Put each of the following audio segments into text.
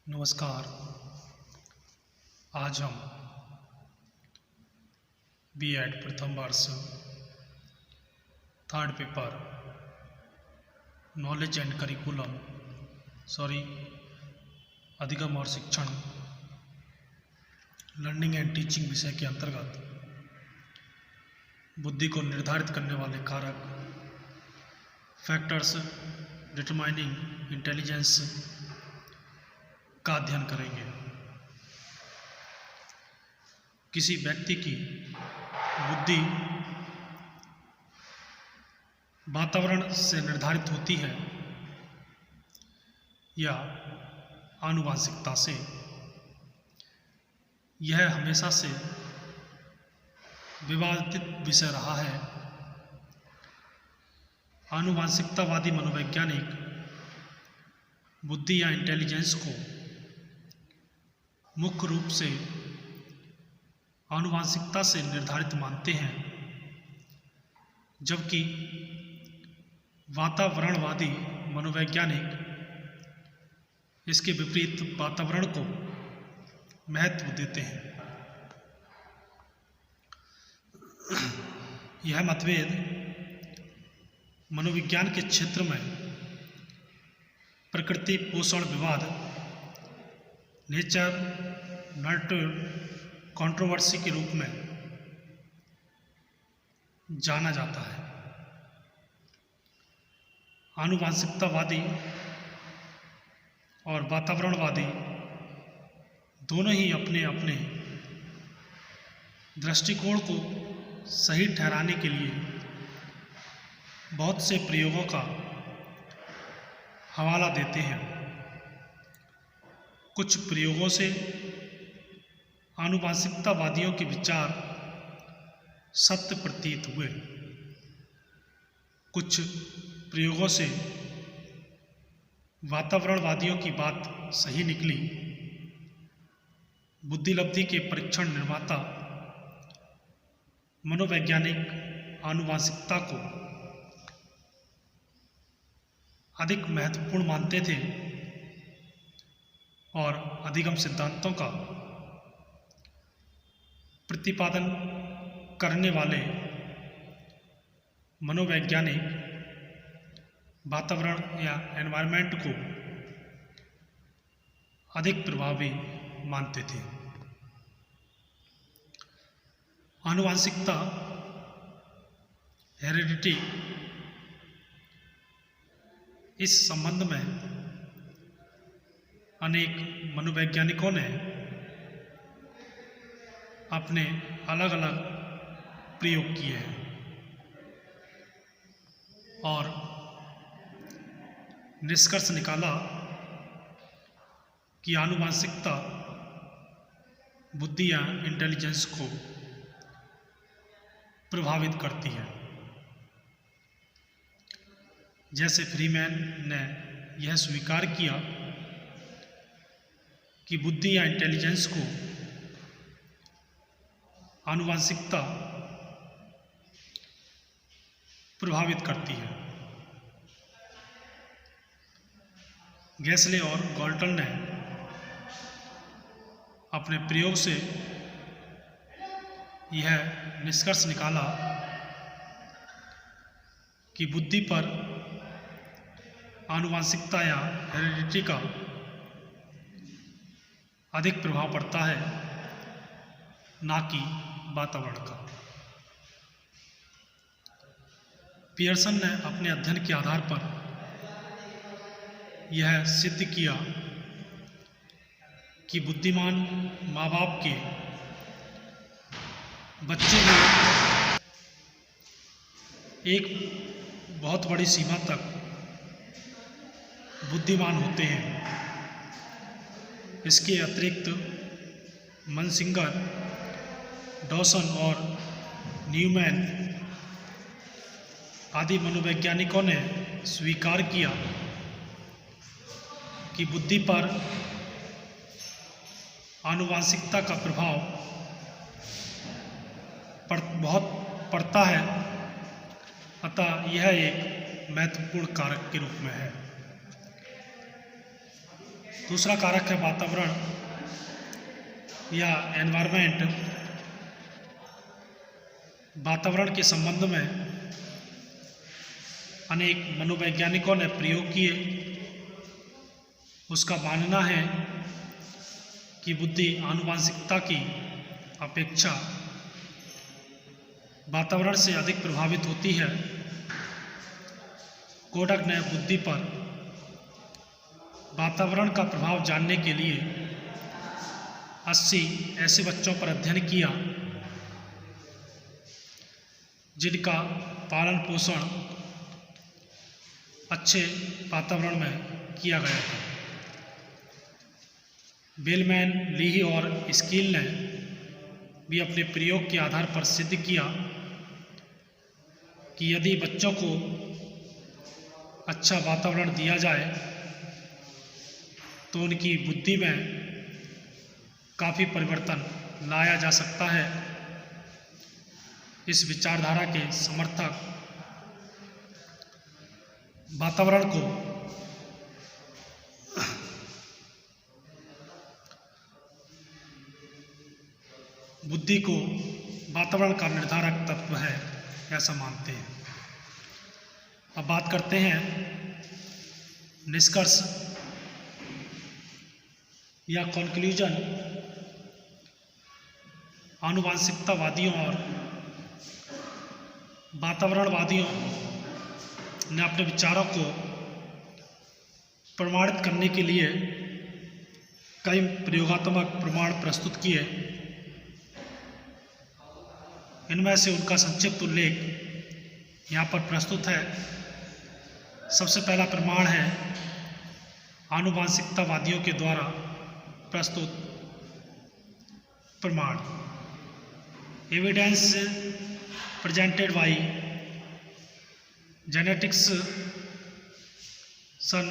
नमस्कार। आज हम बीएड प्रथम वर्ष third paper knowledge and curriculum अधिगम और शिक्षण लर्निंग एंड टीचिंग विषय के अंतर्गत बुद्धि को निर्धारित करने वाले कारक फैक्टर्स डिटरमाइनिंग इंटेलिजेंस का अध्ययन करेंगे। किसी व्यक्ति की बुद्धि वातावरण से निर्धारित होती है या आनुवंशिकता से। यह हमेशा से विवादित विषय रहा है। आनुवंशिकतावादी मनोवैज्ञानिक बुद्धि या इंटेलिजेंस को मुख्य रूप से आनुवंशिकता से निर्धारित मानते हैं, जबकि वातावरणवादी मनोवैज्ञानिक इसके विपरीत वातावरण को महत्व देते हैं। यह मतभेद मनोविज्ञान के क्षेत्र में प्रकृति पोषण विवाद नेचर नर्चर कंट्रोवर्सी के रूप में जाना जाता है। आनुवंशिकतावादी और वातावरणवादी दोनों ही अपने अपने दृष्टिकोण को सही ठहराने के लिए बहुत से प्रयोगों का हवाला देते हैं। कुछ प्रयोगों से आनुवंशिकतावादियों के विचार सत्य प्रतीत हुए, कुछ प्रयोगों से वातावरणवादियों की बात सही निकली। बुद्धिलब्धि के परीक्षण निर्माता मनोवैज्ञानिक आनुवंशिकता को अधिक महत्वपूर्ण मानते थे और अधिगम सिद्धांतों का प्रतिपादन करने वाले मनोवैज्ञानिक वातावरण या एनवायरनमेंट को अधिक प्रभावी मानते थे। आनुवंशिकता हेरिडिटी इस संबंध में अनेक मनोवैज्ञानिकों ने अपने अलग अलग प्रयोग किए हैं और निष्कर्ष निकाला कि आनुवंशिकता बुद्धि या इंटेलिजेंस को प्रभावित करती है। जैसे फ्रीमैन ने यह स्वीकार किया कि बुद्धि या इंटेलिजेंस को आनुवंशिकता प्रभावित करती है। गैसले और गॉल्टन ने अपने प्रयोग से यह निष्कर्ष निकाला कि बुद्धि पर आनुवंशिकता या हेरिडिटी का अधिक प्रभाव पड़ता है, ना कि वातावरण का। पियर्सन ने अपने अध्ययन के आधार पर यह सिद्ध किया कि बुद्धिमान माँ बाप के बच्चे भी एक बहुत बड़ी सीमा तक बुद्धिमान होते हैं। इसके अतिरिक्त मनसिंगर, डॉसन और न्यूमैन आदि मनोवैज्ञानिकों ने स्वीकार किया कि बुद्धि पर आनुवंशिकता का प्रभाव बहुत पड़ता है, अतः यह एक महत्वपूर्ण कारक के रूप में है। दूसरा कारक है वातावरण या एनवायरनमेंट। वातावरण के संबंध में अनेक मनोवैज्ञानिकों ने प्रयोग किए। उसका मानना है कि बुद्धि आनुवंशिकता की अपेक्षा वातावरण से अधिक प्रभावित होती है। कोडक ने बुद्धि पर वातावरण का प्रभाव जानने के लिए 80 ऐसे बच्चों पर अध्ययन किया जिनका पालन पोषण अच्छे वातावरण में किया गया था। बेलमैन, लीही और स्किल ने भी अपने प्रयोग के आधार पर सिद्ध किया कि यदि बच्चों को अच्छा वातावरण दिया जाए तो उनकी बुद्धि में काफ़ी परिवर्तन लाया जा सकता है। इस विचारधारा के समर्थक वातावरण को बुद्धि को वातावरण का निर्धारक तत्व है ऐसा मानते हैं। अब बात करते हैं निष्कर्ष या कंक्लूजन। आनुवंशिकतावादियों और वातावरणवादियों ने अपने विचारों को प्रमाणित करने के लिए कई प्रयोगात्मक प्रमाण प्रस्तुत किए। इनमें से उनका संक्षिप्त उल्लेख यहाँ पर प्रस्तुत है। सबसे पहला प्रमाण है आनुवंशिकतावादियों के द्वारा प्रस्तुत प्रमाण। एविडेंस प्रेजेंटेड बाय जेनेटिक्स सन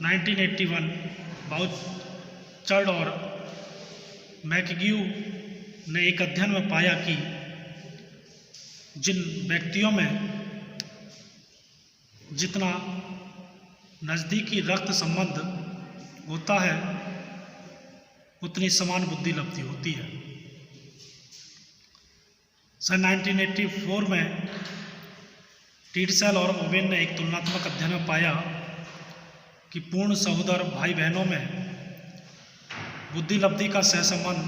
1981 बाउचर्ड और मैकग्यू ने एक अध्ययन में पाया कि जिन व्यक्तियों में जितना नज़दीकी रक्त संबंध होता है उतनी समान बुद्धि लब्धि होती है। सन 1984 में टीडसेल और ओवेन ने एक तुलनात्मक अध्ययन में पाया कि पूर्ण सहोदर भाई बहनों में बुद्धि लब्धि का सहसंबंध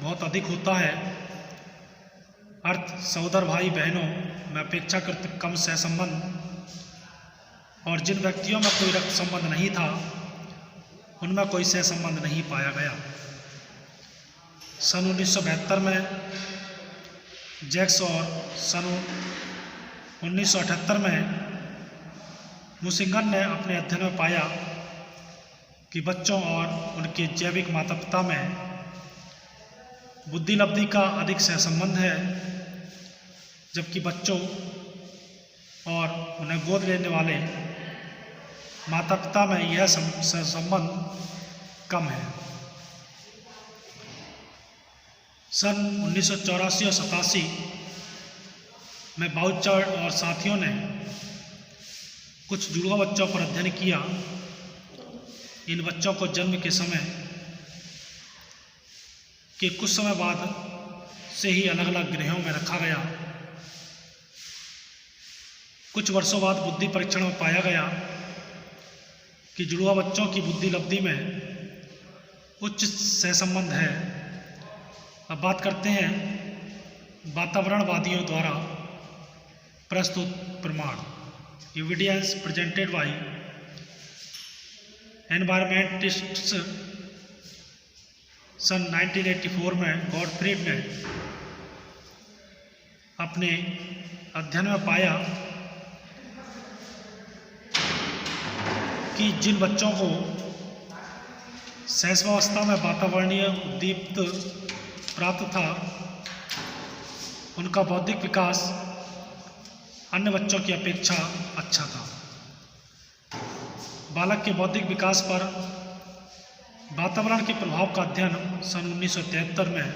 बहुत अधिक होता है। अर्थ सहोदर भाई बहनों में अपेक्षाकृत कम सहसंबंध, और जिन व्यक्तियों में कोई रक्त संबंध नहीं था उनमें कोई सहसंबंध नहीं पाया गया। सन 1972 में जैक्स और सन 1978 में मुसिंगन ने अपने अध्ययन में पाया कि बच्चों और उनके जैविक माता पिता में बुद्धि लब्धि का अधिक सहसंबंध है, जबकि बच्चों और उन्हें गोद लेने वाले माता पिता में यह सहसंबंध कम है। सन 1984 और 87 में बाउचर्ड और साथियों ने कुछ जुड़वा बच्चों पर अध्ययन किया। इन बच्चों को जन्म के समय के कुछ समय बाद से ही अलग अलग गृहों में रखा गया। कुछ वर्षों बाद बुद्धि परीक्षण में पाया गया कि जुड़वा बच्चों की बुद्धि लब्धि में उच्च सहसंबंध है। अब बात करते हैं वातावरणवादियों द्वारा प्रस्तुत प्रमाण। एविडेंस प्रेजेंटेड बाय एनवायरमेंटिस्ट्स सन 1984 में गॉडफ्रीड ने अपने अध्ययन में पाया कि जिन बच्चों को शैशवावस्था में वातावरणीय उद्दीप्त प्राप्त था उनका बौद्धिक विकास अन्य बच्चों की अपेक्षा अच्छा था। बालक के बौद्धिक विकास पर वातावरण के प्रभाव का अध्ययन सन 1973 में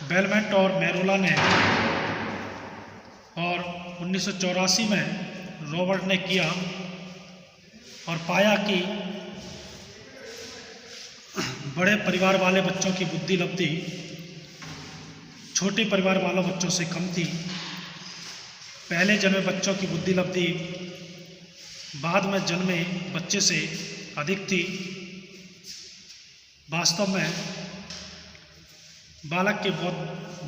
बेलमेंट और मेरोला ने और 1984 में रॉबर्ट ने किया और पाया कि बड़े परिवार वाले बच्चों की बुद्धि लब्धि छोटे परिवार वालों बच्चों से कम थी। पहले जन्मे बच्चों की बुद्धि लब्धि बाद में जन्मे बच्चे से अधिक थी। वास्तव में बालक के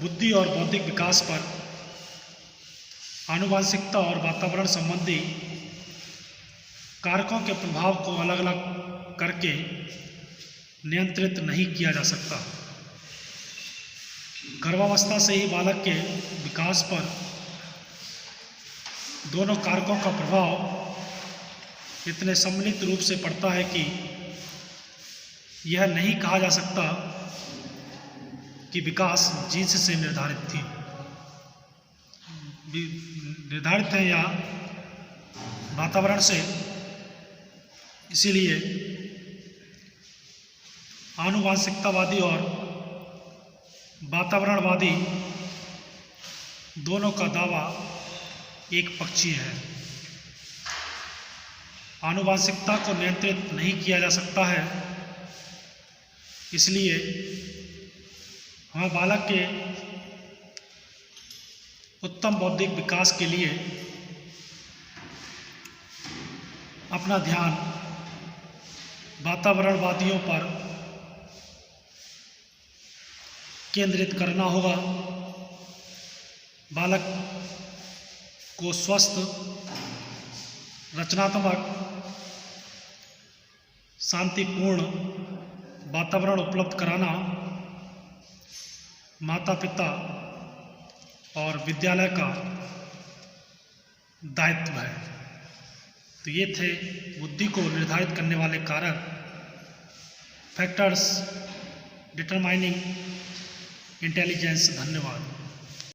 बुद्धि और बौद्धिक विकास पर आनुवंशिकता और वातावरण संबंधी कारकों के प्रभाव को अलग अलग करके नियंत्रित नहीं किया जा सकता। गर्भावस्था से ही बालक के विकास पर दोनों कारकों का प्रभाव इतने सम्मिलित रूप से पड़ता है कि यह नहीं कहा जा सकता कि विकास जीन्स से निर्धारित है या वातावरण से। इसीलिए आनुवंशिकतावादी और वातावरणवादी दोनों का दावा एक पक्षीय है। आनुवंशिकता को नियंत्रित नहीं किया जा सकता है, इसलिए हमें बालक के उत्तम बौद्धिक विकास के लिए अपना ध्यान वातावरणवादियों पर केंद्रित करना होगा। बालक को स्वस्थ, रचनात्मक, शांतिपूर्ण वातावरण उपलब्ध कराना माता पिता और विद्यालय का दायित्व है। तो ये थे बुद्धि को निर्धारित करने वाले कारक, फैक्टर्स डिटरमाइनिंग इंटेलिजेंस। धन्यवाद।